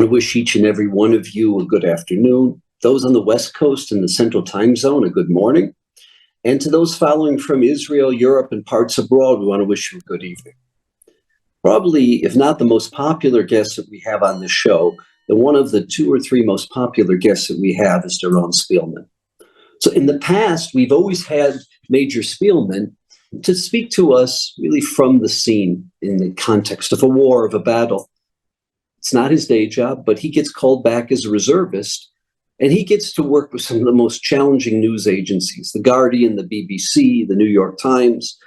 to wish each and every one of you a good afternoon. Those on the West Coast and the Central Time Zone, a good morning. And to those following from Israel, Europe, and parts abroad, we want to wish you a good evening. Probably, if not the most popular guest that we have on this show, then one of the 2 or 3 most popular guests that we have is Doron Spielman. So in the past, we've always had Major Spielman to speak to us really from the scene in the context of a war, of a battle. It's not his day job, but he gets called back as a reservist, and he gets to work with some of the most challenging news agencies, The Guardian, the BBC, the New York Times,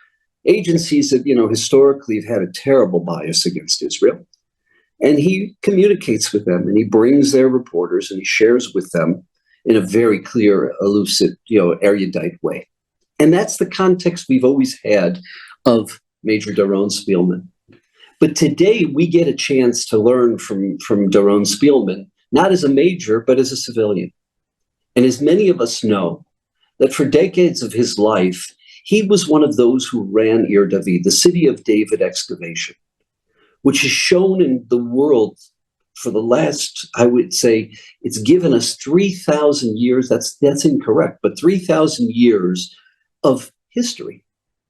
agencies that, historically have had a terrible bias against Israel. And he communicates with them, and he brings their reporters, and he shares with them in a very clear, elusive, erudite way. And that's the context we've always had of Major Doron Spielman. But today we get a chance to learn from Doron Spielman, not as a major, but as a civilian. And as many of us know, that for decades of his life, he was one of those who ran Ir David, the city of David excavation, which is shown in the world for the last, I would say, it's given us 3,000 years, that's incorrect, but 3,000 years of history,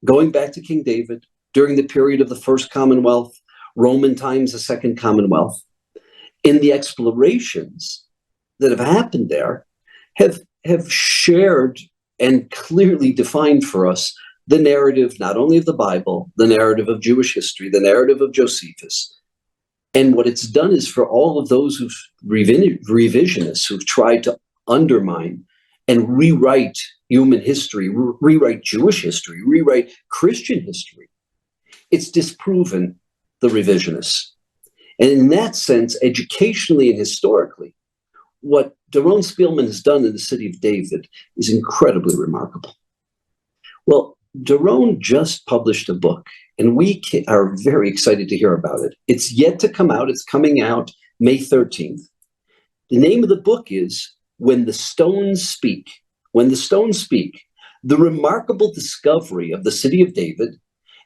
going back to King David, during the period of the First Commonwealth, Roman times, the Second Commonwealth. In the explorations that have happened there have shared and clearly defined for us the narrative, not only of the Bible, the narrative of Jewish history, the narrative of Josephus. And what it's done is for all of those who've revisionists who've tried to undermine and rewrite human history, rewrite Jewish history, rewrite Christian history, it's disproven the revisionists. And in that sense, educationally and historically, what Doron Spielman has done in the city of David is incredibly remarkable. Well, Doron just published a book, and we are very excited to hear about it. It's yet to come out. It's coming out May 13th. The name of the book is When the Stones Speak. When the Stones Speak, the remarkable discovery of the city of David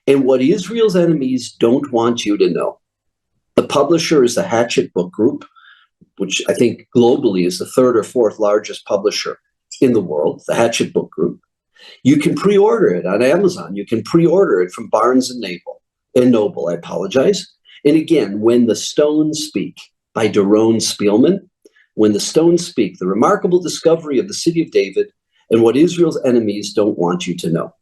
and what Israel's enemies don't want you to know. The publisher is the Hachette Book Group, which I think globally is the 3rd or 4th largest publisher in the world, the Hachette Book Group. You can pre-order it on Amazon. You can pre-order it from Barnes and Noble, I apologize. And again, When the Stones Speak by Doron Spielman. When the Stones Speak, the remarkable discovery of the city of David and what Israel's enemies don't want you to know.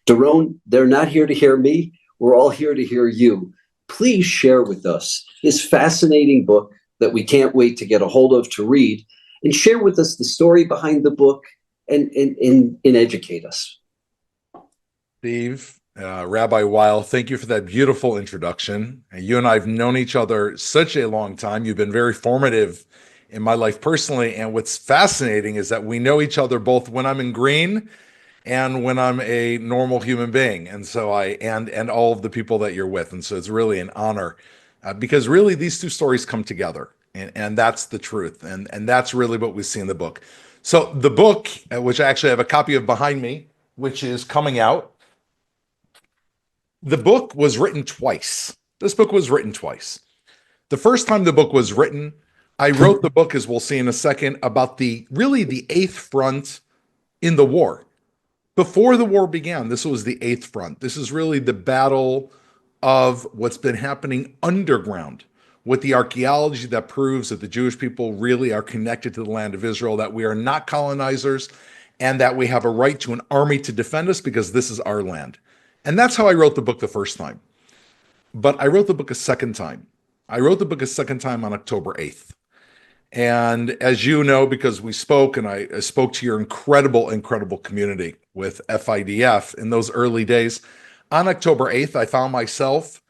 Doron, they're not here to hear me. We're all here to hear you. Please share with us this fascinating book that we can't wait to get a hold of to read, and share with us the story behind the book and educate us. Steve, Rabbi Weil, thank you for that beautiful introduction. You and I have known each other such a long time. You've been very formative in my life personally. And what's fascinating is that we know each other both when I'm in green and when I'm a normal human being. And so and all of the people that you're with. And so it's really an honor because really these two stories come together, and that's the truth. And that's really what we see in the book. So the book, which I actually have a copy of behind me, which is coming out, the book was written twice. This book was written twice. The first time the book was written, I wrote the book, as we'll see in a second, about the 8th front in the war. Before the war began, this was the 8th front. This is really the battle of what's been happening underground with the archaeology that proves that the Jewish people really are connected to the land of Israel, that we are not colonizers, and that we have a right to an army to defend us because this is our land. And that's how I wrote the book the first time. But I wrote the book a second time. I wrote the book a second time on October 8th. And as you know, because we spoke, and I spoke to your incredible community with FIDF in those early days, on October 8th, I found myself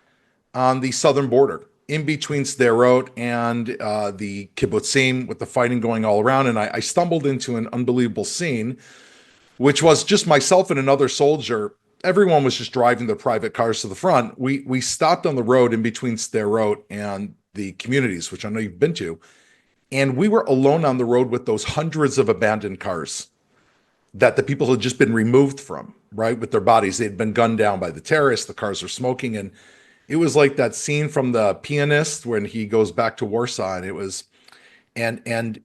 on the southern border, in between Sderot and the kibbutzim, with the fighting going all around. And I stumbled into an unbelievable scene, which was just myself and another soldier. Everyone was just driving their private cars to the front. We stopped on the road in between Sderot and the communities, which I know you've been to. And we were alone on the road with those hundreds of abandoned cars that the people had just been removed from, right, with their bodies. They had been gunned down by the terrorists. The cars are smoking. And It was like that scene from The Pianist when he goes back to Warsaw, and it was, and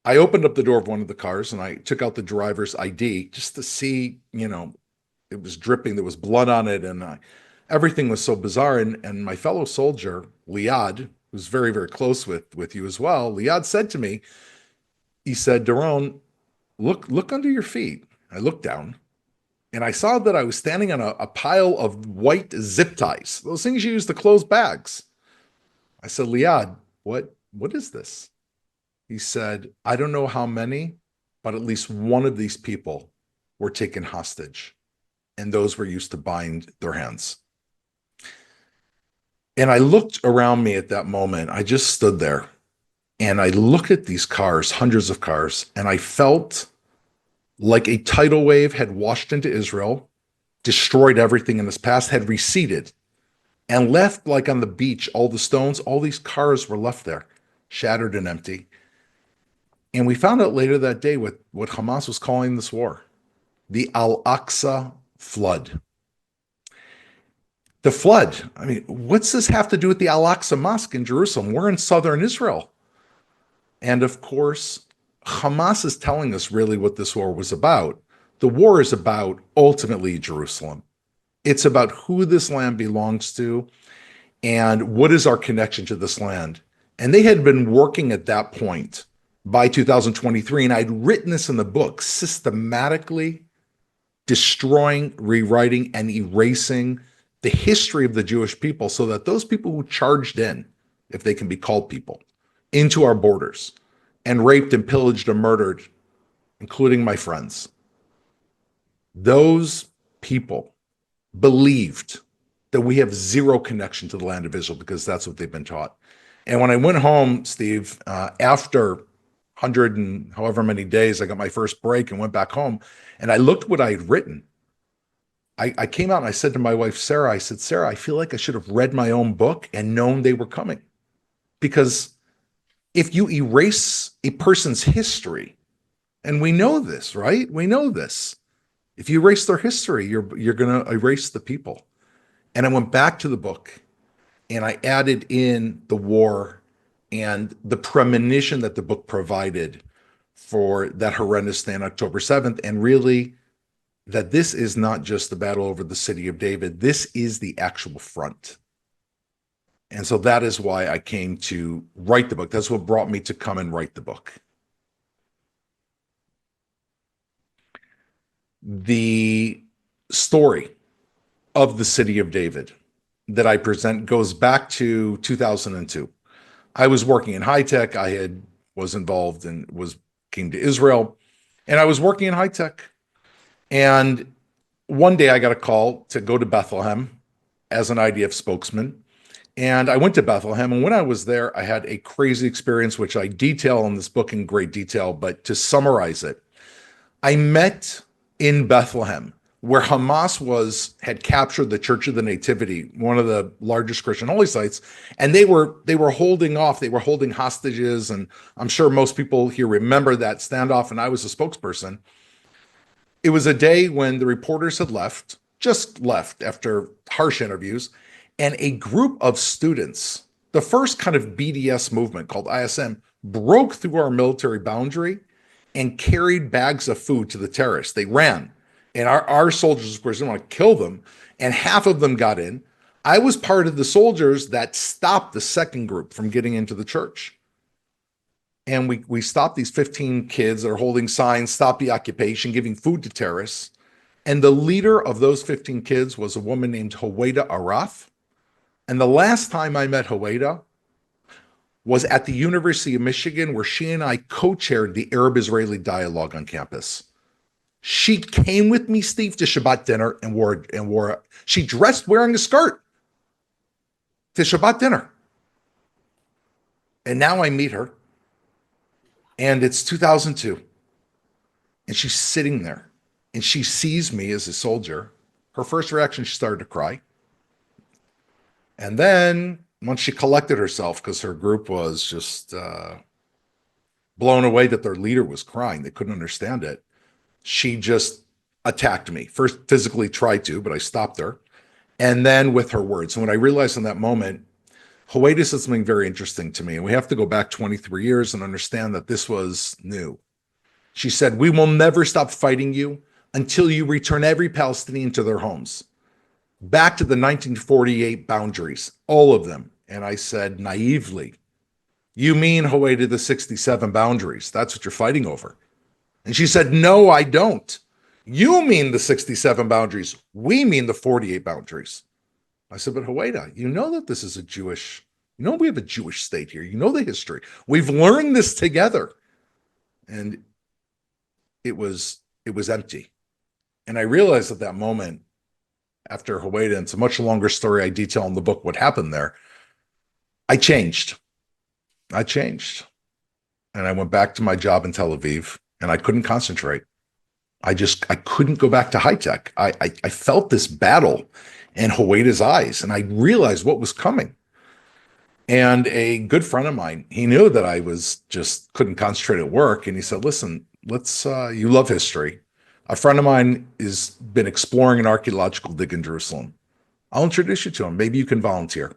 I opened up the door of one of the cars and I took out the driver's ID just to see, it was dripping. There was blood on it, and everything was so bizarre. And my fellow soldier, Liad, who's very, very close with you as well, Liad said to me, he said, Doron, look under your feet. I looked down and I saw that I was standing on a pile of white zip ties, those things you use to close bags. I said, Liad, what is this? He said, I don't know how many, but at least one of these people were taken hostage, and those were used to bind their hands. And I looked around me at that moment. I just stood there and I looked at these cars, hundreds of cars, and I felt like a tidal wave had washed into Israel, destroyed everything in its past, had receded, and left, like on the beach, all the stones, all these cars were left there, shattered and empty. And we found out later that day what Hamas was calling this war, the Al-Aqsa flood. The flood, I mean, what's this have to do with the Al-Aqsa Mosque in Jerusalem? We're in southern Israel. And of course, Hamas is telling us really what this war was about. The war is about ultimately Jerusalem. It's about who this land belongs to and what is our connection to this land. And they had been working at that point by 2023, and I'd written this in the book, systematically destroying, rewriting, and erasing the history of the Jewish people so that those people who charged in, if they can be called people, into our borders and raped and pillaged and murdered, including my friends, those people believed that we have zero connection to the land of Israel because that's what they've been taught. And when I went home, Steve, after 100 and however many days, I got my first break and went back home, and I looked what I had written. I came out and I said to my wife, Sarah, I said, Sarah, I feel like I should have read my own book and known they were coming. Because if you erase a person's history, and we know this, right? We know this. If you erase their history, you're going to erase the people. And I went back to the book and I added in the war and the premonition that the book provided for that horrendous day on October 7th. And really, that this is not just the battle over the city of David. This is the actual front. And so that is why I came to write the book. That's what brought me to come and write the book. The story of the city of David that I present goes back to 2002. I was working in high tech. Was involved and came to Israel, and I was working in high tech. And one day I got a call to go to Bethlehem as an IDF spokesman. And I went to Bethlehem, and when I was there, I had a crazy experience, which I detail in this book in great detail. But to summarize it, I met in Bethlehem where Hamas had captured the Church of the Nativity, one of the largest Christian holy sites, and they were holding off. They were holding hostages, and I'm sure most people here remember that standoff. And I was a spokesperson. It was a day when the reporters had just left after harsh interviews, and a group of students, the first kind of BDS movement called ISM, broke through our military boundary and carried bags of food to the terrorists. They ran, and our soldiers, of course, didn't want to kill them, and half of them got in. I was part of the soldiers that stopped the second group from getting into the church. And we stopped these 15 kids that are holding signs, stop the occupation, giving food to terrorists. And the leader of those 15 kids was a woman named Howeida Araf. And the last time I met Howeida was at the University of Michigan, where she and I co-chaired the Arab-Israeli dialogue on campus. She came with me, Steve, to Shabbat dinner and she dressed wearing a skirt to Shabbat dinner. And now I meet her. And it's 2002. And she's sitting there. And she sees me as a soldier. Her first reaction, she started to cry. And then, once she collected herself, because her group was just blown away that their leader was crying, they couldn't understand it, she just attacked me. First, physically tried to, but I stopped her. And then with her words. And what I realized in that moment, Hawaii said something very interesting to me. And we have to go back 23 years and understand that this was new. She said, "We will never stop fighting you until you return every Palestinian to their homes, back to the 1948 boundaries, all of them." And I said naively, "You mean Hawaii to the 67 boundaries? That's what you're fighting over?" And she said, "No, I don't. You mean the 67 boundaries. We mean the 48 boundaries." I said, "But Hawaii, you know that this is a Jewish, we have a Jewish state here. You know the history. We've learned this together." And it was empty. And I realized at that moment, after Hawaii, and it's a much longer story I detail in the book what happened there, I changed. And I went back to my job in Tel Aviv, and I couldn't concentrate. I couldn't go back to high tech. I felt this battle in Hawaii's eyes, and I realized what was coming. And a good friend of mine, he knew that I was just couldn't concentrate at work. And he said, "Listen, you love history. A friend of mine has been exploring an archaeological dig in Jerusalem. I'll introduce you to him. Maybe you can volunteer."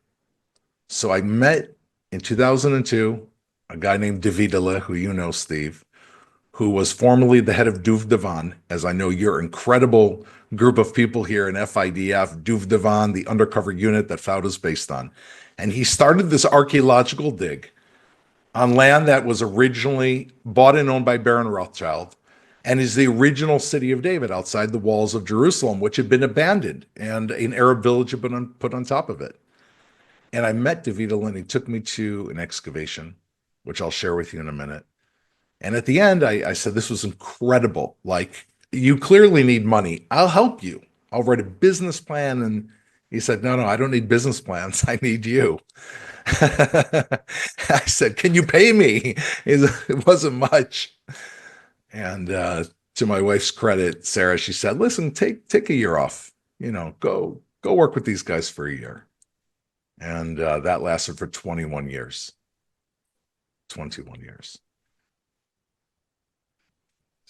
So I met in 2002 a guy named David, who you know, Steve, who was formerly the head of Duvdevan, as I know your incredible group of people here in FIDF, Duvdevan, the undercover unit that FOUD is based on. And he started this archaeological dig on land that was originally bought and owned by Baron Rothschild and is the original city of David outside the walls of Jerusalem, which had been abandoned and an Arab village had been put on top of it. And I met David, and he took me to an excavation, which I'll share with you in a minute. And at the end, I said, "This was incredible. Like, you clearly need money. I'll help you. I'll write a business plan." And he said, "No, I don't need business plans. I need you." I said, "Can you pay me?" It wasn't much. And to my wife's credit, Sarah, she said, "Listen, take a year off. Go work with these guys for a year." And that lasted for 21 years. 21 years.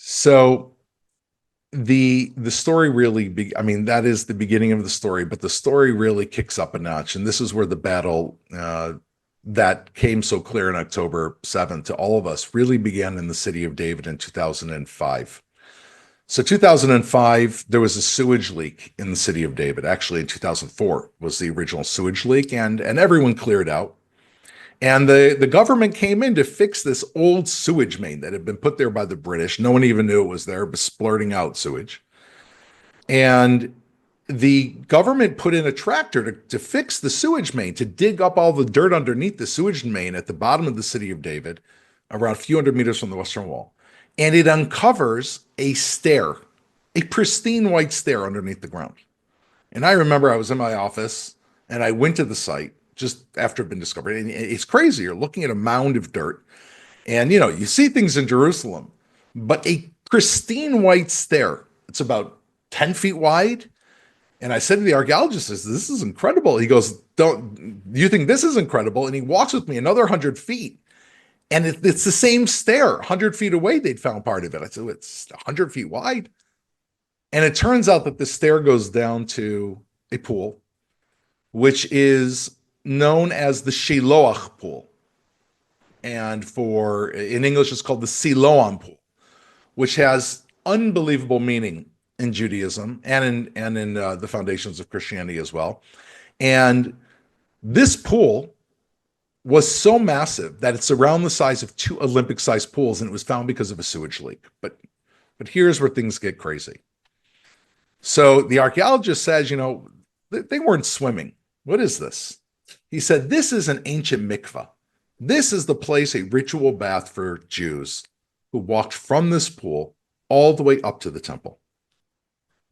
So the story really, that is the beginning of the story, but the story really kicks up a notch. And this is where the battle that came so clear on October 7th to all of us really began in the city of David in 2005. So 2005, there was a sewage leak in the city of David. Actually, in 2004 was the original sewage leak, and everyone cleared out. And the government came in to fix this old sewage main that had been put there by the British. No one even knew it was there, but splurting out sewage. And the government put in a tractor to fix the sewage main, to dig up all the dirt underneath the sewage main at the bottom of the city of David, around a few hundred meters from the Western Wall. And it uncovers a stair, a pristine white stair underneath the ground. And I remember I was in my office and I went to the site just after it had been discovered. And it's crazy. You're looking at a mound of dirt and, you see things in Jerusalem, but a pristine white stair, it's about 10 feet wide. And I said to the archaeologist, "This is incredible." He goes, "Don't you think this is incredible?" And he walks with me another 100 feet. And it's the same stair. 100 feet away, they'd found part of it. I said, "It's 100 feet wide." And it turns out that the stair goes down to a pool, which is known as the Shiloach pool. And in English, it's called the Siloam pool, which has unbelievable meaning in Judaism and in the foundations of Christianity as well. And this pool was so massive that it's around the size of 2 Olympic-sized pools, and it was found because of a sewage leak. But here's where things get crazy. So the archaeologist says, they weren't swimming. What is this? He said, "This is an ancient mikvah. This is the place, a ritual bath for Jews who walked from this pool all the way up to the temple."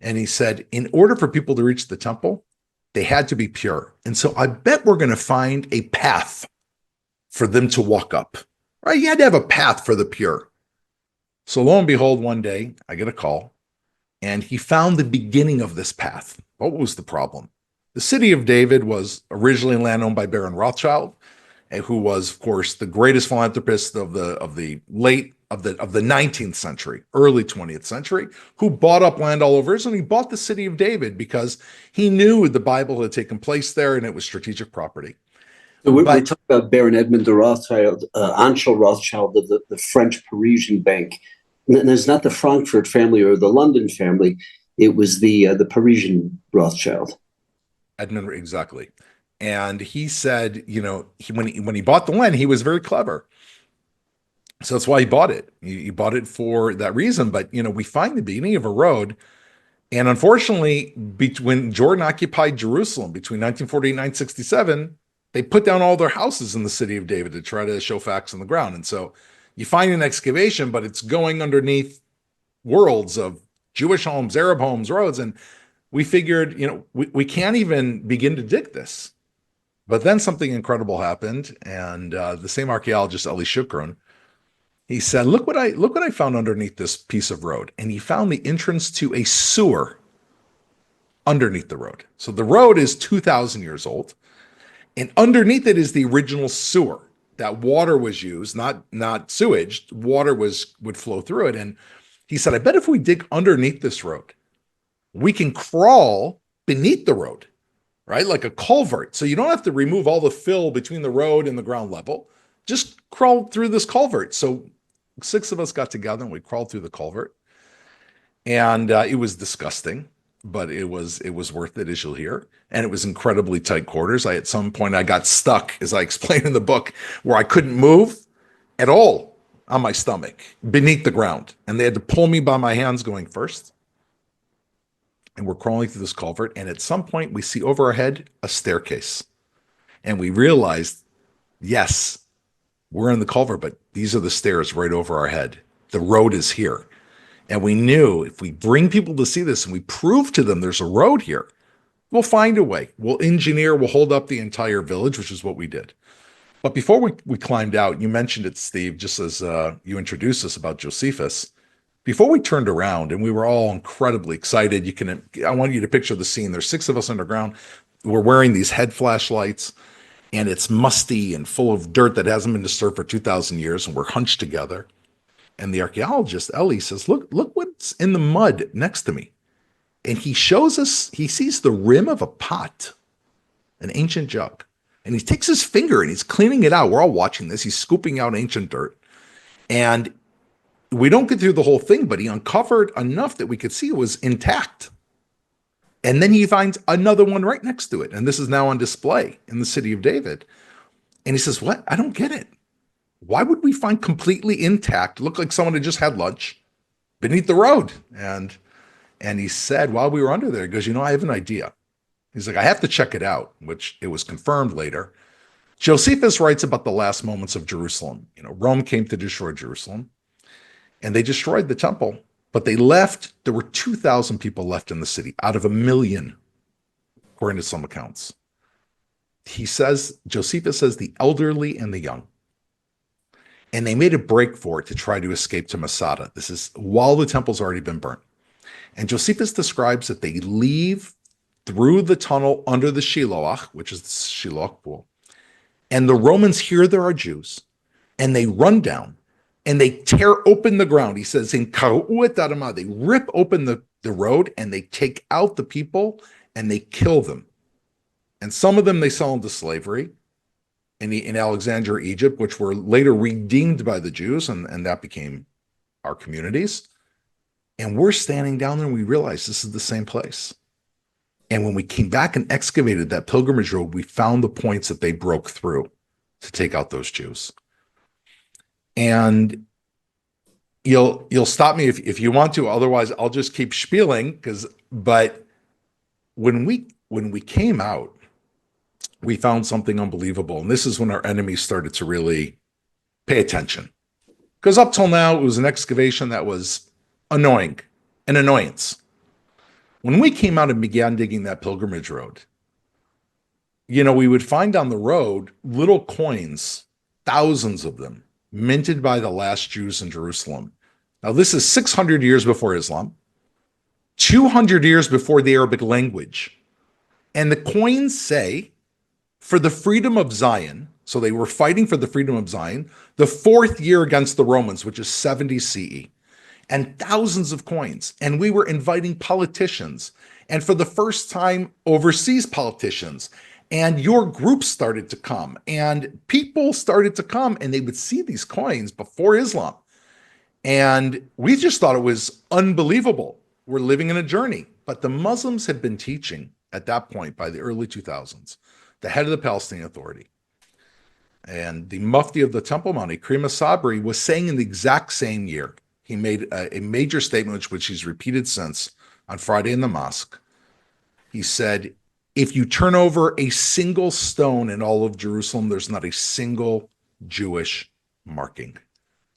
And he said, in order for people to reach the temple, they had to be pure. And so I bet we're going to find a path for them to walk up, right? You had to have a path for the pure. So lo and behold, one day I get a call and he found the beginning of this path. What was the problem? The city of David was originally land owned by Baron Rothschild, who was, of course, the greatest philanthropist of the late of the 19th century, early 20th century, who bought up land all over Israel. And he bought the city of David because he knew the Bible had taken place there and it was strategic property. So we're But talking about Baron Edmund de Rothschild, Anshel Rothschild of the French Parisian Bank. And there's not the Frankfurt family or the London family. It was the Parisian Rothschild. Edmund, exactly. And he said, when he bought the land, he was very clever. So that's why he bought it. He bought it for that reason. But, we find the beginning of a road. And unfortunately, when Jordan occupied Jerusalem between 1948 and 1967, they put down all their houses in the city of David to try to show facts on the ground. And so you find an excavation, but it's going underneath worlds of Jewish homes, Arab homes, roads. And we figured, we can't even begin to dig this. But then something incredible happened. And the same archaeologist, Eli Shukron, he said, look what I found underneath this piece of road. And he found the entrance to a sewer underneath the road. So the road is 2,000 years old. And underneath it is the original sewer. That water was used, not sewage. Water would flow through it. And he said, I bet if we dig underneath this road, we can crawl beneath the road, right? Like a culvert. So you don't have to remove all the fill between the road and the ground level. Just crawl through this culvert. So 6 of us got together and we crawled through the culvert. And it was disgusting, but it was worth it, as you'll hear. And it was incredibly tight quarters. At some point I got stuck, as I explained in the book, where I couldn't move at all on my stomach beneath the ground. And they had to pull me by my hands going first. And we're crawling through this culvert. And at some point we see over our head a staircase. And we realized, yes, we're in the culvert, but these are the stairs right over our head. The road is here. And we knew if we bring people to see this and we prove to them there's a road here, we'll find a way. We'll engineer, we'll hold up the entire village, which is what we did. But before we climbed out, you mentioned it, Steve, just as you introduced us about Josephus. Before we turned around, and we were all incredibly excited, I want you to picture the scene. There's 6 of us underground. We're wearing these head flashlights, and it's musty and full of dirt that hasn't been disturbed for 2,000 years, and we're hunched together. And the archaeologist, Eli, says, look what's in the mud next to me. And he shows us, he sees the rim of a pot, an ancient jug. And he takes his finger and he's cleaning it out. We're all watching this. He's scooping out ancient dirt. And we don't get through the whole thing, but he uncovered enough that we could see it was intact. And then he finds another one right next to it. And this is now on display in the city of David. And he says, what? I don't get it. Why would we find completely intact, look like someone had just had lunch beneath the road? And he said, while we were under there, he goes, I have an idea. He's like, I have to check it out, which it was confirmed later. Josephus writes about the last moments of Jerusalem. Rome came to destroy Jerusalem, and they destroyed the temple, but they left, there were 2,000 people left in the city out of 1 million, according to some accounts. Josephus says the elderly and the young. And they made a break for it to try to escape to Masada. This is while the temple's already been burnt. And Josephus describes that they leave through the tunnel under the Shiloach, which is the Shiloach pool. And the Romans hear there are Jews, and they run down, and they tear open the ground. He says, in Karu'et Adamah, they rip open the road, and they take out the people, and they kill them. And some of them they sell into slavery in Alexandria, Egypt, which were later redeemed by the Jews, and that became our communities. And we're standing down there and we realize this is the same place. And when we came back and excavated that pilgrimage road, we found the points that they broke through to take out those Jews. And you'll stop me if you want to, otherwise I'll just keep spieling, but when we came out, we found something unbelievable. And this is when our enemies started to really pay attention. Because up till now, it was an excavation that was annoying, an annoyance. When we came out and began digging that pilgrimage road, we would find on the road little coins, thousands of them, minted by the last Jews in Jerusalem. Now, this is 600 years before Islam, 200 years before the Arabic language. And the coins say, for the freedom of Zion, So they were fighting for the freedom of Zion, the fourth year against the Romans, which is 70 CE, and thousands of coins. And we were inviting politicians, and for the first time, overseas politicians. And your group started to come, and people started to come, and they would see these coins before Islam. And we just thought it was unbelievable. We're living in a journey. But the Muslims had been teaching at that point, by the early 2000s, the head of the Palestinian Authority and the Mufti of the Temple Mount, Ikrimah Sabri, was saying in the exact same year, he made a major statement, which he's repeated since on Friday in the mosque. He said, if you turn over a single stone in all of Jerusalem, there's not a single Jewish marking.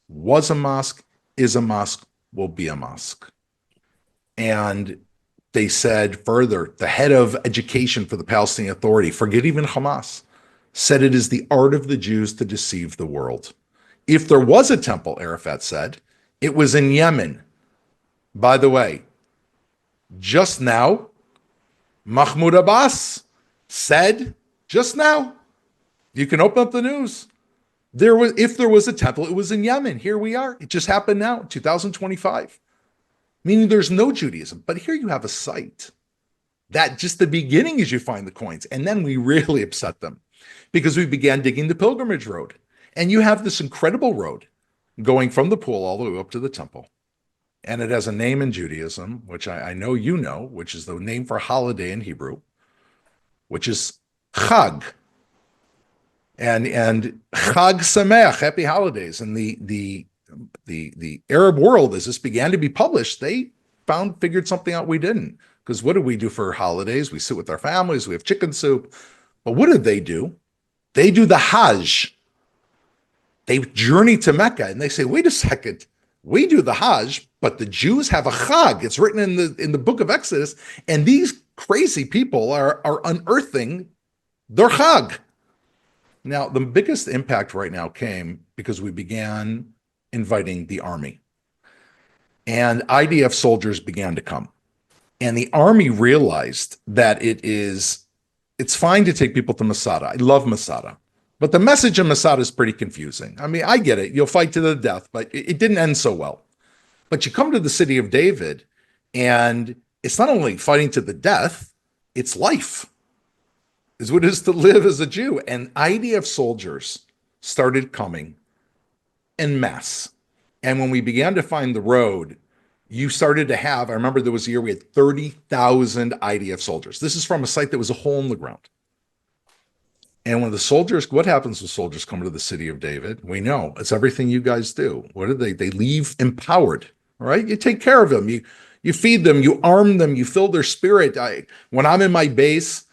Was a mosque, is a mosque, will be a mosque. And they said further, the head of education for the Palestinian Authority, forget even Hamas, said it is the art of the Jews to deceive the world. If there was a temple, Arafat said, it was in Yemen. By the way, just now, Mahmoud Abbas said, just now, you can open up the news, if there was a temple, it was in Yemen. Here we are. It just happened now, 2025. Meaning there's no Judaism. But here you have a site that just the beginning is you find the coins. And then we really upset them because we began digging the pilgrimage road. And you have this incredible road going from the pool all the way up to the temple. And it has a name in Judaism, which I know you know, which is the name for holiday in Hebrew, which is Chag. And Chag Sameach, happy holidays. And the Arab world, as this began to be published, they figured something out we didn't. Because what do we do for holidays? We sit with our families, we have chicken soup. But what did they do? They do the Hajj. They journey to Mecca and they say, wait a second, we do the Hajj, but the Jews have a Chag. It's written in the book of Exodus, and these crazy people are unearthing their Chag. Now, the biggest impact right now came because we began inviting the army. And IDF soldiers began to come. And the army realized that it's fine to take people to Masada. I love Masada. But the message of Masada is pretty confusing. I mean, I get it. You'll fight to the death, but it didn't end so well. But you come to the city of David, and it's not only fighting to the death, it's life. Is what it is to live as a Jew. And IDF soldiers started coming en masse. And when we began to find the road, you started to have, I remember there was a year we had 30,000 IDF soldiers. This is from a site that was a hole in the ground. And when the soldiers, what happens when soldiers come to the city of David? We know it's everything you guys do. What do they? They leave empowered, right? You take care of them. You feed them, you arm them, you fill their spirit. When I'm in my base,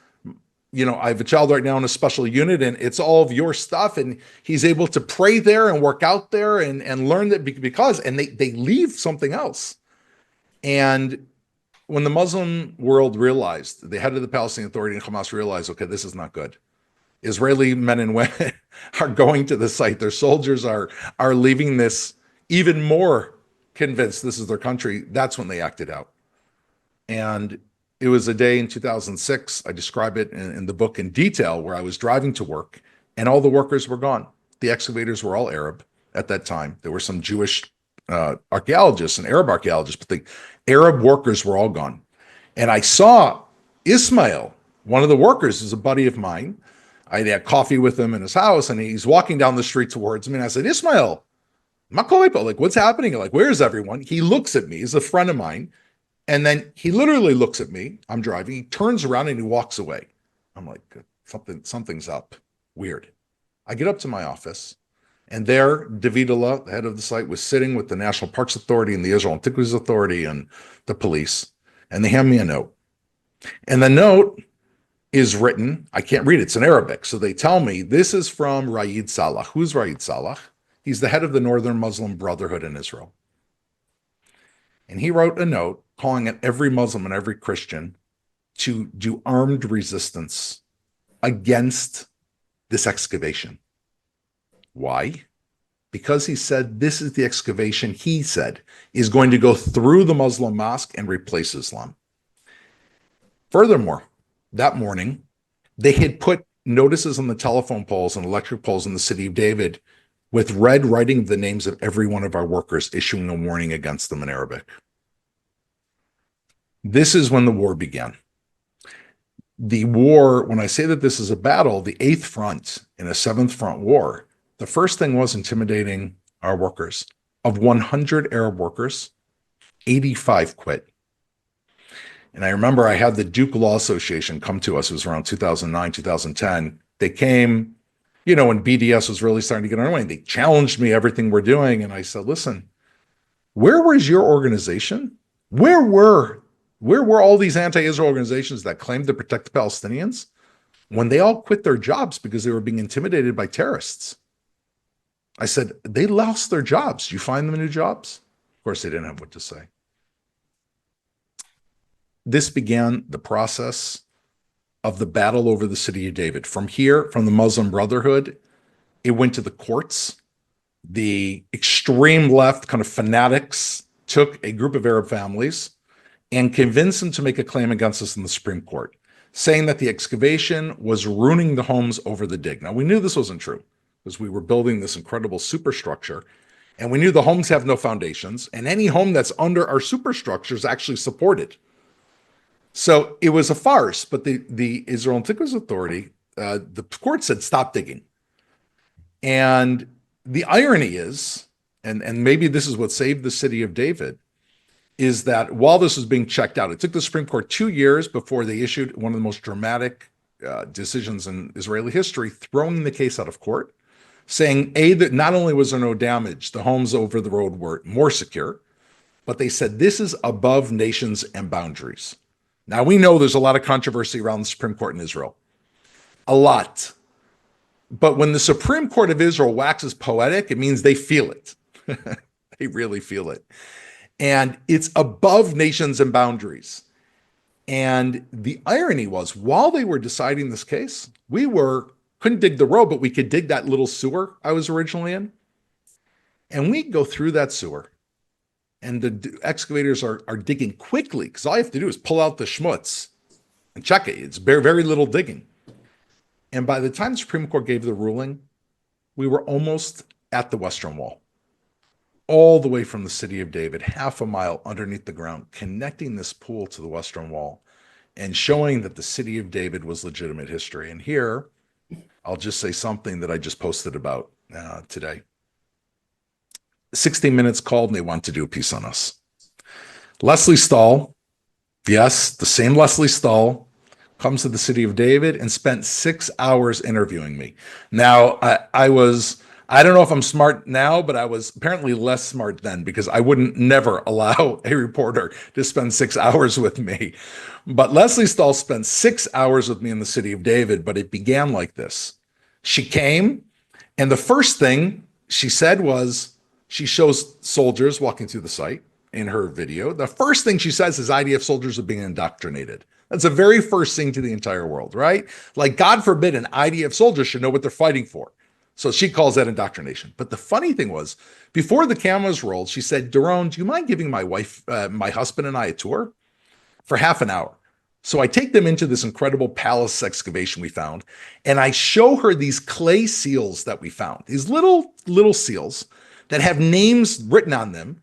I have a child right now in a special unit, and it's all of your stuff, and he's able to pray there and work out there and learn that because they leave something else. And when the Muslim world realized, the head of the Palestinian Authority and Hamas realized, okay, this is not good. Israeli men and women are going to the site. Their soldiers are leaving this even more convinced this is their country. That's when they acted out. And it was a day in 2006, I describe it in the book in detail, where I was driving to work and all the workers were gone. The excavators were all Arab at that time. There were some Jewish archaeologists and Arab archaeologists, but the Arab workers were all gone. And I saw Ismail, one of the workers, is a buddy of mine. I had coffee with him in his house, and he's walking down the street towards me. And I said, Ismail, like, what's happening? Like, where's everyone? He looks at me. He's a friend of mine. And then he literally looks at me. I'm driving. He turns around and he walks away. I'm like, something's up. Weird. I get up to my office, and there, David, the head of the site, was sitting with the National Parks Authority and the Israel Antiquities Authority and the police. And they hand me a note. And the note is written, I can't read it, it's in Arabic. So they tell me, this is from Raed Salah. Who's Raed Salah? He's the head of the Northern Muslim Brotherhood in Israel. And he wrote a note calling on every Muslim and every Christian to do armed resistance against this excavation. Why? Because he said this is the excavation, he said, is going to go through the Muslim mosque and replace Islam. Furthermore, that morning, they had put notices on the telephone poles and electric poles in the city of David with red writing the names of every one of our workers, issuing a warning against them in Arabic. This is when the war began. The war, when I say that this is a battle, the 8th front in a 7th front war, the first thing was intimidating our workers. Of 100 Arab workers, 85 quit. And I remember I had the Duke Law Association come to us. It was around 2009, 2010. They came, you know, when BDS was really starting to get underway. They challenged me, everything we're doing. And I said, listen, where was your organization? Where were all these anti-Israel organizations that claimed to protect the Palestinians when they all quit their jobs because they were being intimidated by terrorists? I said, they lost their jobs. You find them new jobs? Of course, they didn't have what to say. This began the process of the battle over the city of David. From here, from the Muslim Brotherhood, it went to the courts. The extreme left kind of fanatics took a group of Arab families and convinced them to make a claim against us in the Supreme Court, saying that the excavation was ruining the homes over the dig. Now, we knew this wasn't true because we were building this incredible superstructure, and we knew the homes have no foundations, and any home that's under our superstructure is actually supported. So it was a farce, but the Israel Antiquities Authority, the court said, stop digging. And the irony is, and maybe this is what saved the city of David, is that while this was being checked out, it took the Supreme Court 2 years before they issued one of the most dramatic decisions in Israeli history, throwing the case out of court, saying, A, that not only was there no damage, the homes over the road were more secure, but they said this is above nations and boundaries. Now, we know there's a lot of controversy around the Supreme Court in Israel. A lot. But when the Supreme Court of Israel waxes poetic, it means they feel it. They really feel it. And it's above nations and boundaries. And the irony was, while they were deciding this case, couldn't dig the road, but we could dig that little sewer I was originally in. And we go through that sewer. And the excavators are digging quickly because all you have to do is pull out the schmutz and check it. It's very, very little digging. And by the time the Supreme Court gave the ruling, we were almost at the Western Wall, all the way from the city of David, half a mile underneath the ground, connecting this pool to the Western Wall and showing that the city of David was legitimate history. And here, I'll just say something that I just posted about today. 60 Minutes called and they want to do a piece on us. Leslie Stahl, yes, the same Leslie Stahl, comes to the city of David and spent 6 hours interviewing me. Now, I don't know if I'm smart now, but I was apparently less smart then because I wouldn't never allow a reporter to spend 6 hours with me. But Leslie Stahl spent 6 hours with me in the city of David, but it began like this. She came, and the first thing she said was, she shows soldiers walking through the site in her video. The first thing she says is IDF soldiers are being indoctrinated. That's the very first thing to the entire world, right? Like, God forbid an IDF soldier should know what they're fighting for. So she calls that indoctrination. But the funny thing was, before the cameras rolled, she said, Doron, do you mind giving my wife, my husband and I a tour for half an hour? So I take them into this incredible palace excavation we found, and I show her these clay seals that we found, these little seals that have names written on them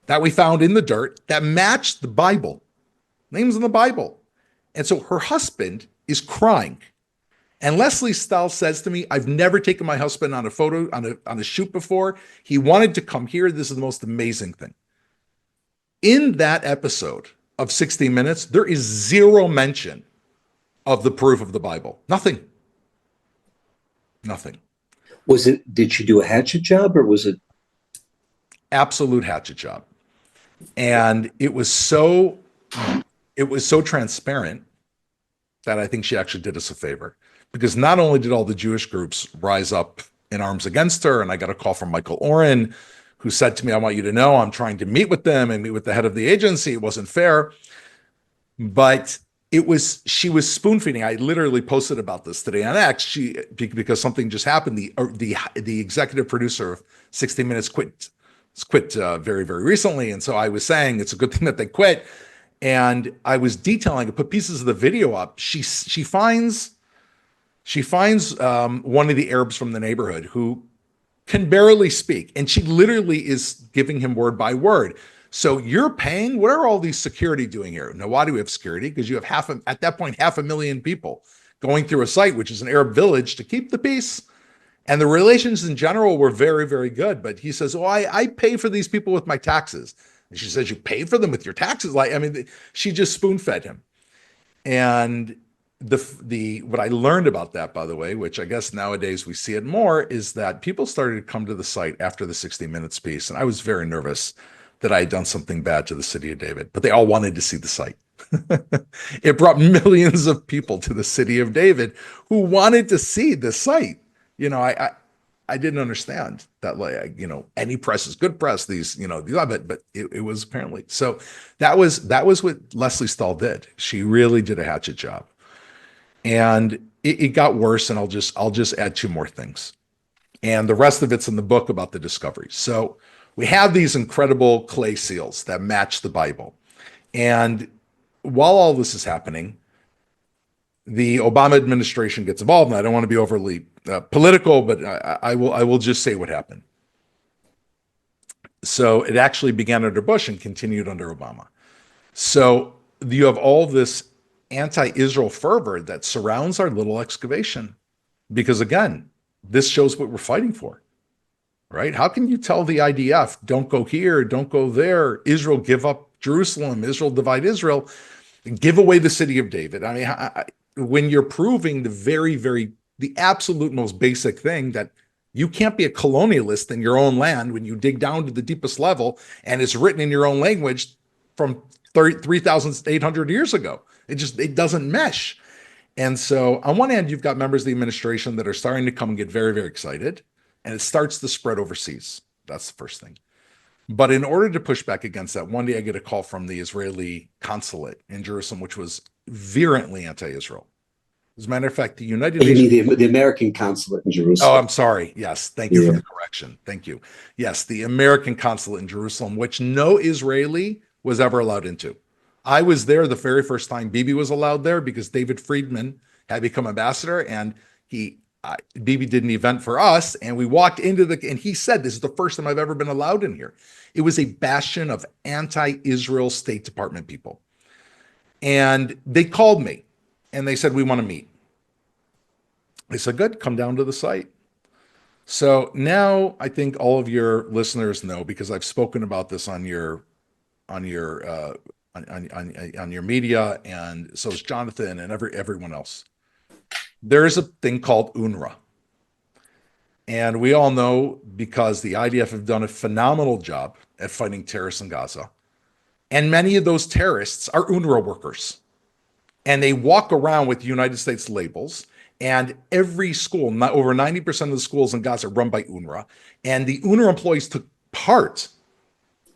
that we found in the dirt that match the Bible, names in the Bible. And so her husband is crying. And Leslie Stahl says to me, I've never taken my husband on a photo, on a shoot before. He wanted to come here. This is the most amazing thing. In that episode of 60 Minutes, there is zero mention of the proof of the Bible. Nothing. Did she do a hatchet job or was it? Absolute hatchet job. And it was so transparent that I think she actually did us a favor, because not only did all the Jewish groups rise up in arms against her, and I got a call from Michael Oren, who said to me, I want you to know I'm trying to meet with them and meet with the head of the agency. It wasn't fair. But she was spoon feeding. I literally posted about this today on X because something just happened. The executive producer of 60 Minutes quit very, very recently. And so I was saying it's a good thing that they quit. And I was detailing, I put pieces of the video up. She finds She finds one of the Arabs from the neighborhood who can barely speak, and she literally is giving him word by word. So you're paying? What are all these security doing here? Now, why do we have security? Because you have at that point, 500,000 people going through a site, which is an Arab village, to keep the peace. And the relations in general were very, very good. But he says, "Oh, I pay for these people with my taxes." And she says, "You pay for them with your taxes?" Like, I mean, she just spoon fed him. And the what I learned about that, by the way, which I guess nowadays we see it more, is that people started to come to the site after the 60 Minutes piece. And I was very nervous that I had done something bad to the city of David, but they all wanted to see the site. It brought millions of people to the city of David who wanted to see the site. I didn't understand that, like, any press is good press. These, but it was apparently so. That was what Leslie Stahl did. She really did a hatchet job, and it got worse. And I'll just add two more things, and the rest of it's in the book about the discoveries. So we have these incredible clay seals that match the Bible, and while all this is happening, the Obama administration gets involved, and I don't want to be overly political, but I will just say what happened. So it actually began under Bush and continued under Obama. So you have all this anti-Israel fervor that surrounds our little excavation, because again, this shows what we're fighting for, right? How can you tell the IDF, don't go here, don't go there, Israel give up Jerusalem, Israel divide Israel, give away the city of David? I mean, when you're proving the absolute most basic thing, that you can't be a colonialist in your own land when you dig down to the deepest level and it's written in your own language from 3,800 years ago. It doesn't mesh. And so on one hand, you've got members of the administration that are starting to come and get very, very excited, and it starts to spread overseas. That's the first thing. But in order to push back against that, one day I get a call from the Israeli consulate in Jerusalem, which was virulently anti-Israel. As a matter of fact, the United Nations... You mean the American consulate in Jerusalem? Oh, I'm sorry. Yes, thank you for the correction. Thank you. Yes, the American consulate in Jerusalem, which no Israeli was ever allowed into. I was there the very first time Bibi was allowed there, because David Friedman had become ambassador, and Bibi did an event for us, and we walked into and he said, "This is the first time I've ever been allowed in here." It was a bastion of anti-Israel State Department people. And they called me and they said, "We want to meet." I said, "Good, come down to the site." So now I think all of your listeners know, because I've spoken about this on your media, and so is Jonathan and everyone else. There is a thing called UNRWA. And we all know, because the IDF have done a phenomenal job at fighting terrorists in Gaza. And many of those terrorists are UNRWA workers. And they walk around with United States labels. And every school, over 90% of the schools in Gaza are run by UNRWA. And the UNRWA employees took part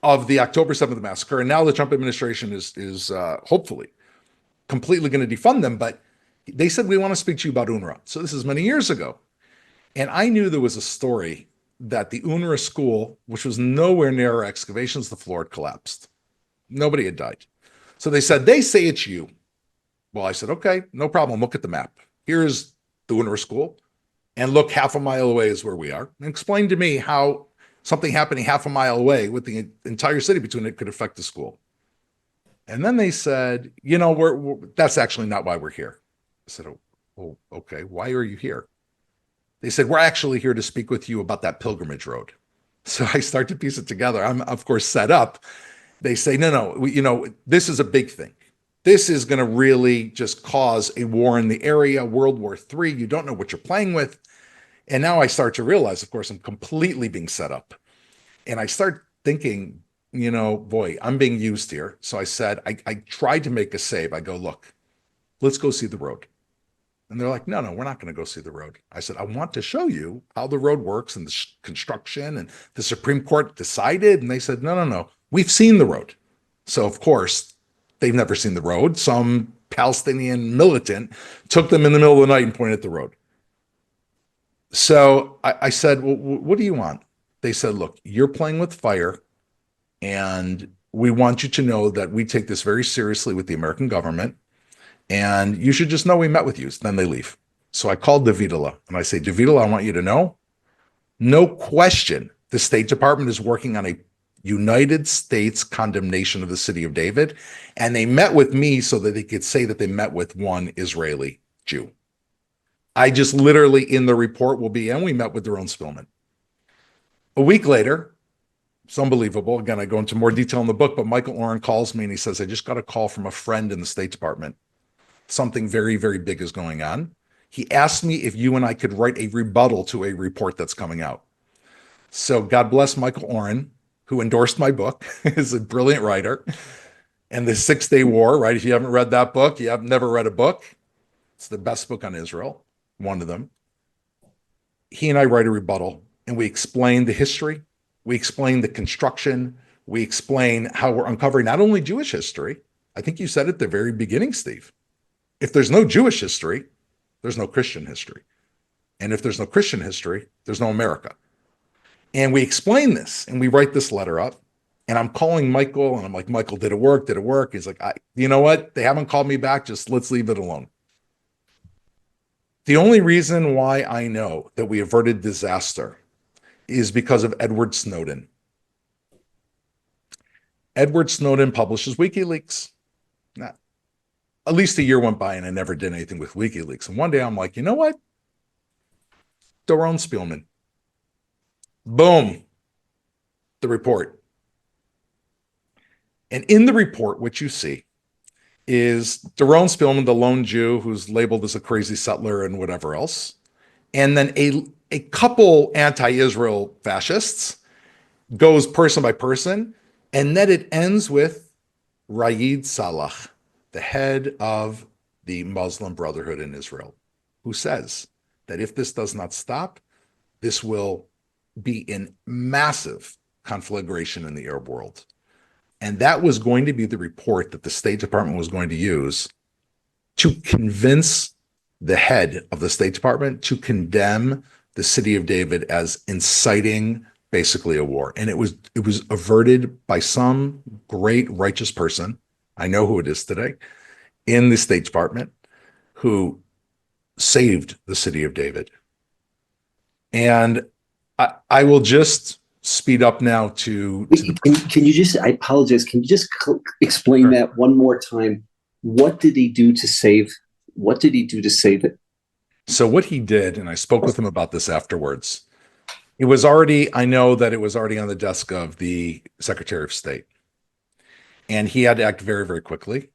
of the October 7th massacre. And now the Trump administration is hopefully completely going to defund them. But they said, "We want to speak to you about UNRWA." So this is many years ago. And I knew there was a story that the UNRWA school, which was nowhere near our excavations, the floor had collapsed. Nobody had died. So they said, "They say it's you." Well, I said, "Okay, no problem. Look at the map. Here's the UNRWA school. And look, half a mile away is where we are. And explain to me how something happening half a mile away with the entire city between it could affect the school." And then they said, "That's actually not why we're here." I said, "Oh, okay. Why are you here?" They said, "We're actually here to speak with you about that pilgrimage road." So I start to piece it together. I'm, of course, set up. They say, no, this is a big thing. This is going to really just cause a war in the area, World War III. You don't know what you're playing with. And now I start to realize, of course, I'm completely being set up. And I start thinking, boy, I'm being used here. So I said, I tried to make a save. I go, "Look, let's go see the road." And they're like, no, we're not going to go see the road. I said, "I want to show you how the road works and the construction, and the Supreme Court decided." And they said, no, we've seen the road. So, of course, they've never seen the road. Some Palestinian militant took them in the middle of the night and pointed at the road. So I said, "Well, what do you want?" They said, "Look, you're playing with fire, and we want you to know that we take this very seriously with the American government. And you should just know we met with you." Then they leave. So I called Davidala and I say, Davidala, I want you to know, no question, the State Department is working on a United States condemnation of the city of David. And they met with me so that they could say that they met with one Israeli Jew. I just literally in the report will be, and we met with Doron Spielman. A week later, it's unbelievable. Again, I go into more detail in the book, but Michael Oren calls me and he says, I just got a call from a friend in the State Department. Something very, very big is going on. He asked me if you and I could write a rebuttal to a report that's coming out. So God bless Michael Oren, who endorsed my book, is a brilliant writer. And the 6 Day War, right? If you haven't read that book, you have never read a book. It's the best book on Israel, one of them. He and I write a rebuttal and we explain the history. We explain the construction. We explain how we're uncovering not only Jewish history. I think you said at the very beginning, Steve. If there's no Jewish history, there's no Christian history. And if there's no Christian history, there's no America. And we explain this and we write this letter up. And I'm calling Michael and I'm like, Michael, did it work? Did it work? He's like, you know what? They haven't called me back. Just let's leave it alone. The only reason why I know that we averted disaster is because of Edward Snowden. Edward Snowden publishes WikiLeaks. Now, at least a year went by and I never did anything with WikiLeaks. And one day I'm like, you know what? Doron Spielman. Boom. The report. And in the report, what you see is Doron Spielman, the lone Jew who's labeled as a crazy settler and whatever else. And then a couple anti-Israel fascists goes person by person. And then it ends with Raed Salah, the head of the Muslim Brotherhood in Israel, who says that if this does not stop, this will be in massive conflagration in the Arab world. And that was going to be the report that the State Department was going to use to convince the head of the State Department to condemn the city of David as inciting basically a war. And it was averted by some great righteous person, I know who it is today, in the State Department, who saved the city of David. And I will just speed up now to can you just, I apologize, can you just explain that one more time? What did he do to save it? So what he did, and I spoke with him about this afterwards, I know that it was already on the desk of the Secretary of State. And he had to act very, very quickly.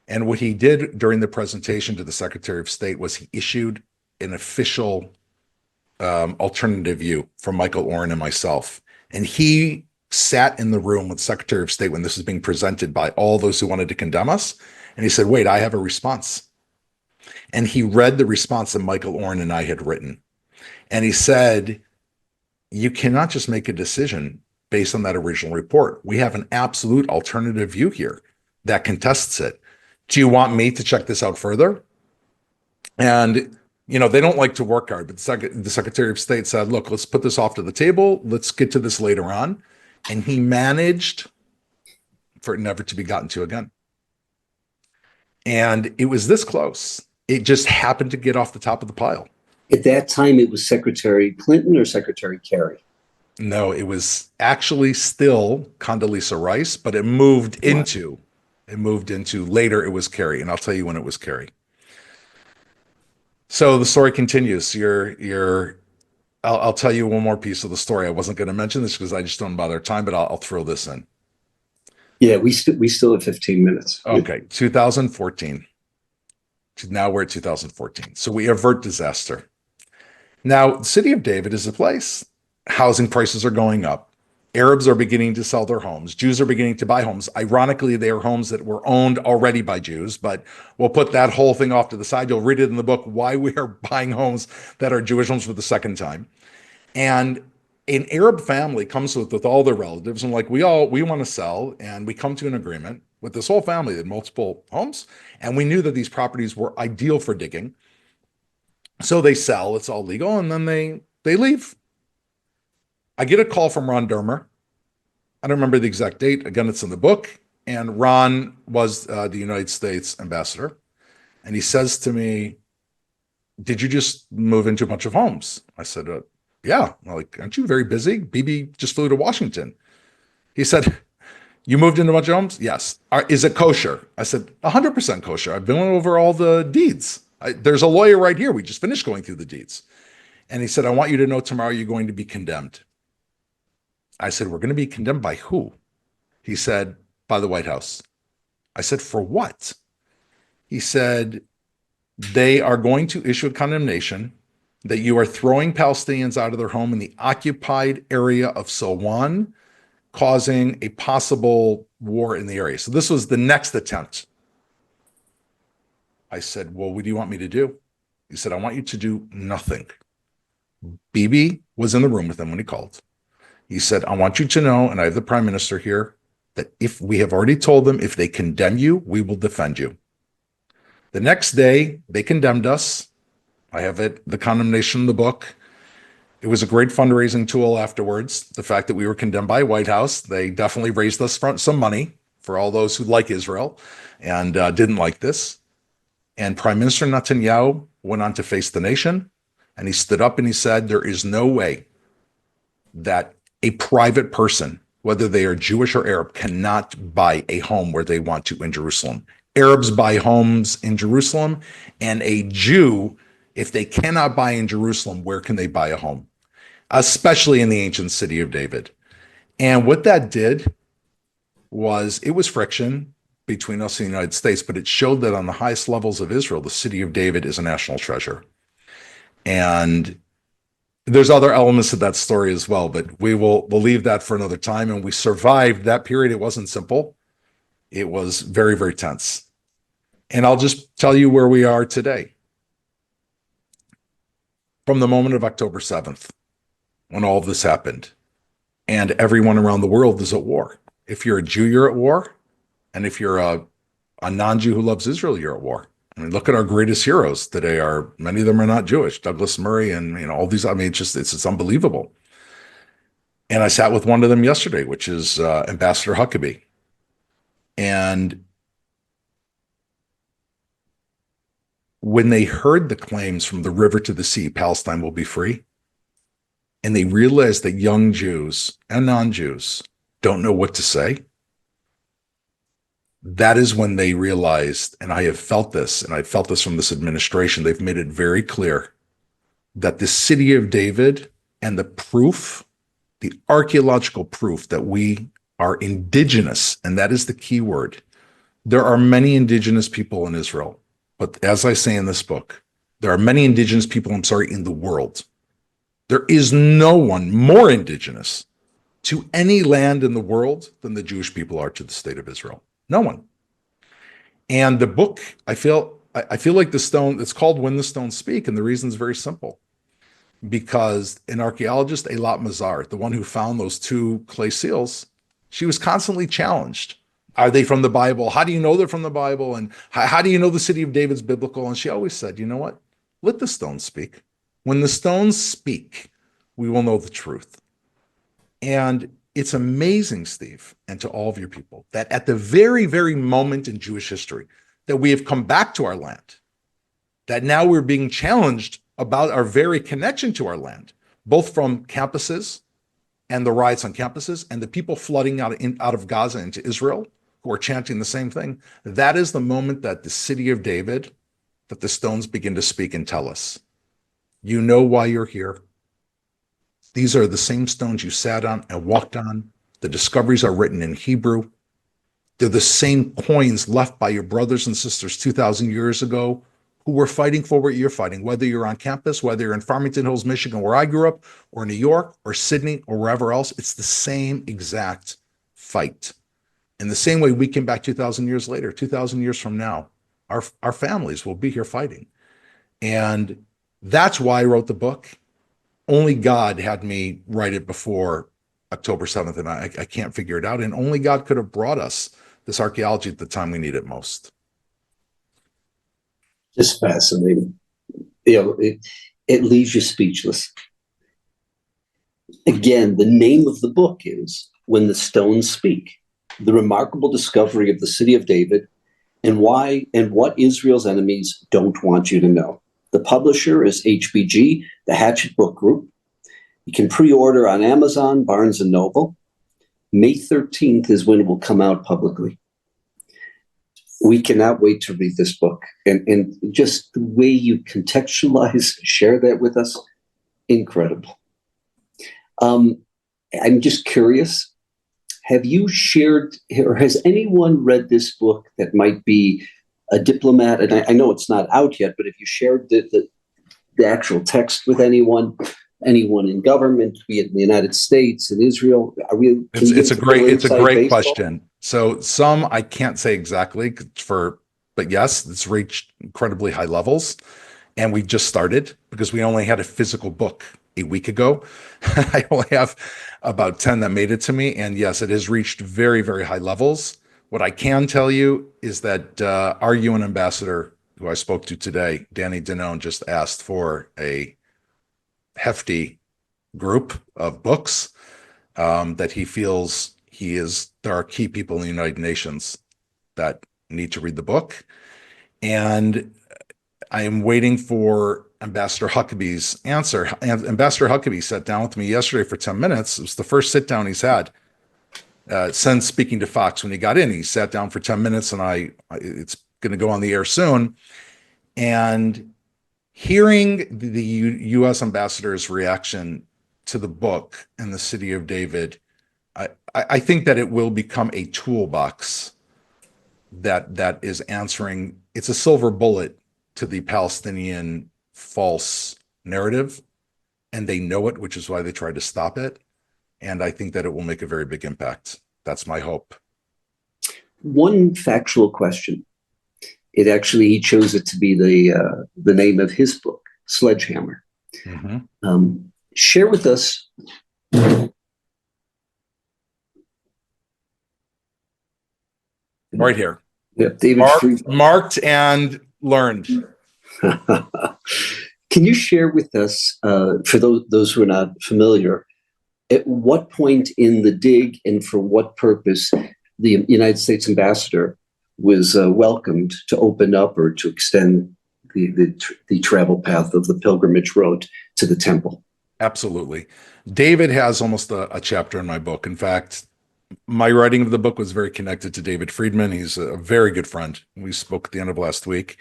And what he did during the presentation to the Secretary of State was he issued an official alternative view from Michael Oren and myself. And he sat in the room with the Secretary of State when this was being presented by all those who wanted to condemn us. And he said, wait, I have a response. And he read the response that Michael Oren and I had written. And he said, you cannot just make a decision based on that original report. We have an absolute alternative view here that contests it. Do you want me to check this out further? And they don't like to work hard, but the Secretary of State said, look, let's put this off to the table. Let's get to this later on. And he managed for it never to be gotten to again. And it was this close. It just happened to get off the top of the pile. At that time, it was Secretary Clinton or Secretary Kerry? No, it was actually still Condoleezza Rice, but it moved into later, it was Kerry. And I'll tell you when it was Kerry. So the story continues. I'll tell you one more piece of the story. I wasn't going to mention this because I just don't bother time, but I'll throw this in. Yeah, we still have 15 minutes. Okay, 2014. Now we're at 2014. So we avert disaster. Now, the city of David is a place. Housing prices are going up. Arabs are beginning to sell their homes. Jews are beginning to buy homes. Ironically, they are homes that were owned already by Jews, but we'll put that whole thing off to the side. You'll read it in the book, why we are buying homes that are Jewish homes for the second time. And an Arab family comes with all their relatives and we want to sell, and we come to an agreement with this whole family that had multiple homes. And we knew that these properties were ideal for digging. So they sell, it's all legal, and then they leave. I get a call from Ron Dermer. I don't remember the exact date. Again, it's in the book. And Ron was the United States ambassador. And he says to me, did you just move into a bunch of homes? I said, yeah. I'm like, aren't you very busy? Bibi just flew to Washington. He said, you moved into a bunch of homes? Yes. Is it kosher? I said, 100% kosher. I've been over all the deeds. There's a lawyer right here. We just finished going through the deeds. And he said, I want you to know tomorrow you're going to be condemned. I said, we're going to be condemned by who? He said, by the White House. I said, for what? He said, they are going to issue a condemnation that you are throwing Palestinians out of their home in the occupied area of Silwan, causing a possible war in the area. So this was the next attempt. I said, well, what do you want me to do? He said, I want you to do nothing. Bibi was in the room with him when he called. He said, I want you to know, and I have the prime minister here, that if we have already told them, if they condemn you, we will defend you. The next day, they condemned us. I have the condemnation in the book. It was a great fundraising tool afterwards. The fact that we were condemned by White House, they definitely raised us some money for all those who like Israel and didn't like this. And Prime Minister Netanyahu went on to face the nation, and he stood up and he said, there is no way that a private person, whether they are Jewish or Arab, cannot buy a home where they want to in Jerusalem. Arabs buy homes in Jerusalem, and a Jew, if they cannot buy in Jerusalem, where can they buy a home? Especially in the ancient city of David. And what that did was, it was friction between us and the United States, but it showed that on the highest levels of Israel, the city of David is a national treasure. And there's other elements to that story as well, but we'll leave that for another time. And we survived that period. It wasn't simple. It was very, very tense. And I'll just tell you where we are today. From the moment of October 7th, when all of this happened, and everyone around the world is at war. If you're a Jew, you're at war. And if you're a non-Jew who loves Israel, you're at war. I mean, look at our greatest heroes today. Many of them are not Jewish. Douglas Murray and all these. I mean, it's unbelievable. And I sat with one of them yesterday, which is Ambassador Huckabee. And when they heard the claims from the river to the sea, Palestine will be free, and they realized that young Jews and non-Jews don't know what to say, that is when they realized, and I have felt this, and I felt this from this administration, they've made it very clear that the city of David and the proof, the archaeological proof that we are indigenous, and that is the key word. There are many indigenous people in Israel, but as I say in this book, there are many indigenous people, in the world. There is no one more indigenous to any land in the world than the Jewish people are to the state of Israel. No one. And the book, I feel like the stone, it's called When the Stones Speak, and the reason is very simple. Because an archaeologist, Eilat Mazar, the one who found those two clay seals, she was constantly challenged. Are they from the Bible? How do you know they're from the Bible? And how do you know the city of David's biblical? And she always said, you know what? Let the stones speak. When the stones speak, we will know the truth. And it's amazing, Steve, and to all of your people, that at the very, very moment in Jewish history that we have come back to our land, that now we're being challenged about our very connection to our land, both from campuses and the riots on campuses and the people flooding out of Gaza into Israel who are chanting the same thing. That is the moment that the city of David, that the stones begin to speak and tell us, you know why you're here. These are the same stones you sat on and walked on. The discoveries are written in Hebrew. They're the same coins left by your brothers and sisters 2,000 years ago who were fighting for what you're fighting, whether you're on campus, whether you're in Farmington Hills, Michigan, where I grew up, or New York, or Sydney, or wherever else. It's the same exact fight. In the same way we came back 2,000 years later, 2,000 years from now, our families will be here fighting. And that's why I wrote the book. Only God had me write it before October 7th, and I can't figure it out. And only God could have brought us this archaeology at the time we need it most. Just fascinating. It leaves you speechless. Again, the name of the book is When the Stones Speak, the remarkable discovery of the city of David and why and what Israel's enemies don't want you to know. The publisher is HBG, the Hatchet Book Group. You can pre-order on Amazon, Barnes & Noble. May 13th is when it will come out publicly. We cannot wait to read this book. And just the way you contextualize, share that with us, incredible. I'm just curious, have you shared, or has anyone read this book that might be a diplomat? And I know it's not out yet, but have you shared the actual text with anyone in government, be it in the United States, in Israel? It's a great question. So some I can't say exactly but yes, it's reached incredibly high levels, and we just started because we only had a physical book a week ago. I only have about 10 that made it to me, and yes, it has reached very, very high levels. What I can tell you is that our UN ambassador, who I spoke to today, Danny Danon, just asked for a hefty group of books that he feels there are key people in the United Nations that need to read the book. And I am waiting for Ambassador Huckabee's answer. Ambassador Huckabee sat down with me yesterday for 10 minutes. It was the first sit down he's had since speaking to Fox. When he got in, he sat down for 10 minutes, and it's going to go on the air soon. And hearing the U.S. ambassador's reaction to the book and the City of David, I think that it will become a toolbox that is answering. It's a silver bullet to the Palestinian false narrative, and they know it, which is why they tried to stop it. And I think that it will make a very big impact. That's my hope. One factual question. He chose it to be the name of his book, Sledgehammer. Mm-hmm. Share with us. Right here. Yeah, David Friedman. Marked and learned. Can you share with us, for those who are not familiar, at what point in the dig and for what purpose the United States ambassador was welcomed to open up or to extend the travel path of the pilgrimage road to the temple? Absolutely. David has almost a chapter in my book. In fact, my writing of the book was very connected to David Friedman. He's a very good friend. We spoke at the end of last week.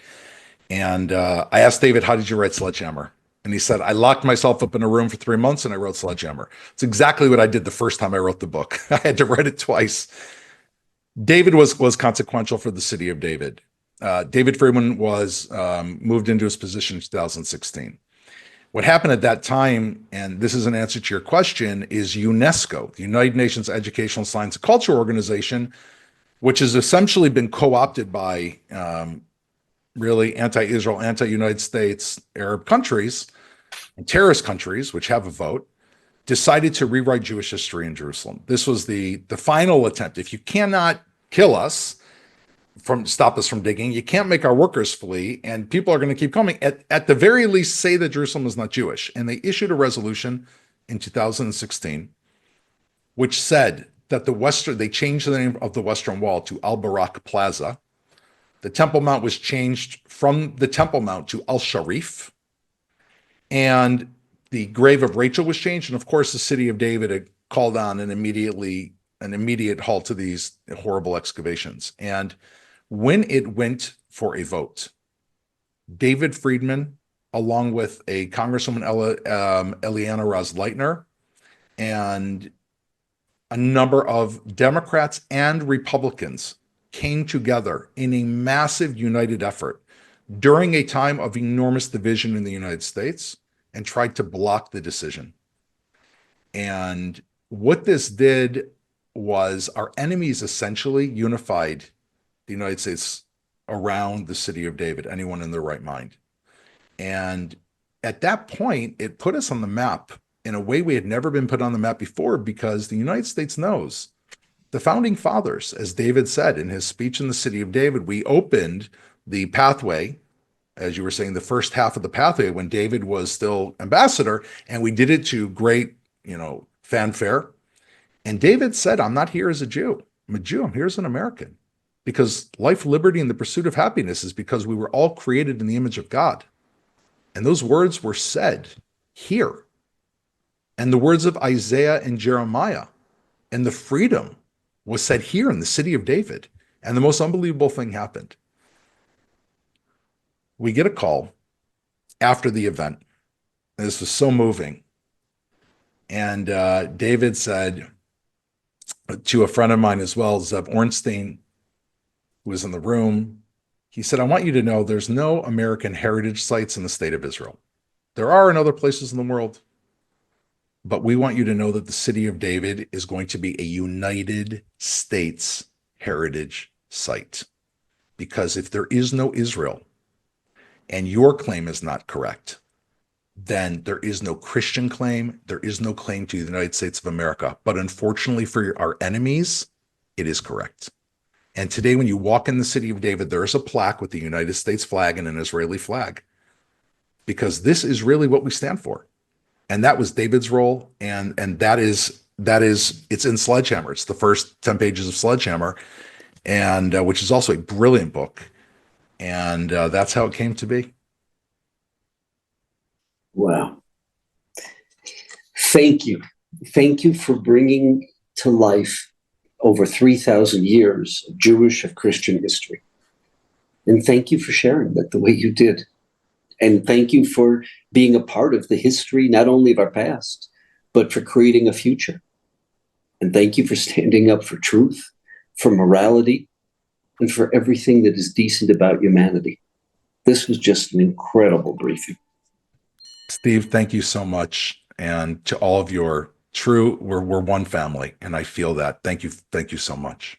And I asked David, how did you write Sledgehammer? And he said, I locked myself up in a room for 3 months and I wrote Sledgehammer. It's exactly what I did the first time I wrote the book. I had to write it twice. David was consequential for the City of David. David Friedman was moved into his position in 2016. What happened at that time, and this is an answer to your question, is UNESCO, the United Nations Educational, Science, and Culture Organization, which has essentially been co-opted by really anti-Israel, anti-United States Arab countries and terrorist countries, which have a vote, decided to rewrite Jewish history in Jerusalem. This was the final attempt. If you cannot kill us, stop us from digging, you can't make our workers flee, and people are going to keep coming. At the very least, say that Jerusalem is not Jewish. And they issued a resolution in 2016, which said that they changed the name of the Western Wall to Al-Barak Plaza. The Temple Mount was changed from the Temple Mount to Al-Sharif. And the grave of Rachel was changed. And of course, the City of David had called on an immediate halt to these horrible excavations. And when it went for a vote, David Friedman, along with a Congresswoman Eliana Raz-Leitner, and a number of Democrats and Republicans came together in a massive united effort during a time of enormous division in the United States and tried to block the decision. And what this did was our enemies essentially unified the United States around the City of David, anyone in their right mind. And at that point, it put us on the map in a way we had never been put on the map before, because the United States knows the founding fathers, as David said in his speech in the City of David, we opened the pathway, as you were saying, the first half of the pathway when David was still ambassador, and we did it to great, fanfare. And David said, I'm not here as a Jew. I'm a Jew. I'm here as an American. Because life, liberty, and the pursuit of happiness is because we were all created in the image of God. And those words were said here. And the words of Isaiah and Jeremiah and the freedom was said here in the city of David. And the most unbelievable thing happened. We get a call after the event. And this was so moving. And David said to a friend of mine as well, Zeb Ornstein, who was in the room, he said, I want you to know there's no American heritage sites in the state of Israel. There are in other places in the world, but we want you to know that the city of David is going to be a United States heritage site. Because if there is no Israel and your claim is not correct, then there is no Christian claim. There is no claim to the United States of America. But unfortunately for our enemies, it is correct. And today, when you walk in the city of David, there is a plaque with the United States flag and an Israeli flag, because this is really what we stand for. And that was David's role. And that is it's in Sledgehammer. It's the first 10 pages of Sledgehammer, and which is also a brilliant book. And that's how it came to be. Wow. Thank you. Thank you for bringing to life over 3,000 years of Jewish, of Christian history. And thank you for sharing that the way you did. And thank you for being a part of the history, not only of our past, but for creating a future. And thank you for standing up for truth, for morality, and for everything that is decent about humanity. This was just an incredible briefing. Steve, thank you so much. And to all of your we're one family, and I feel that. Thank you so much.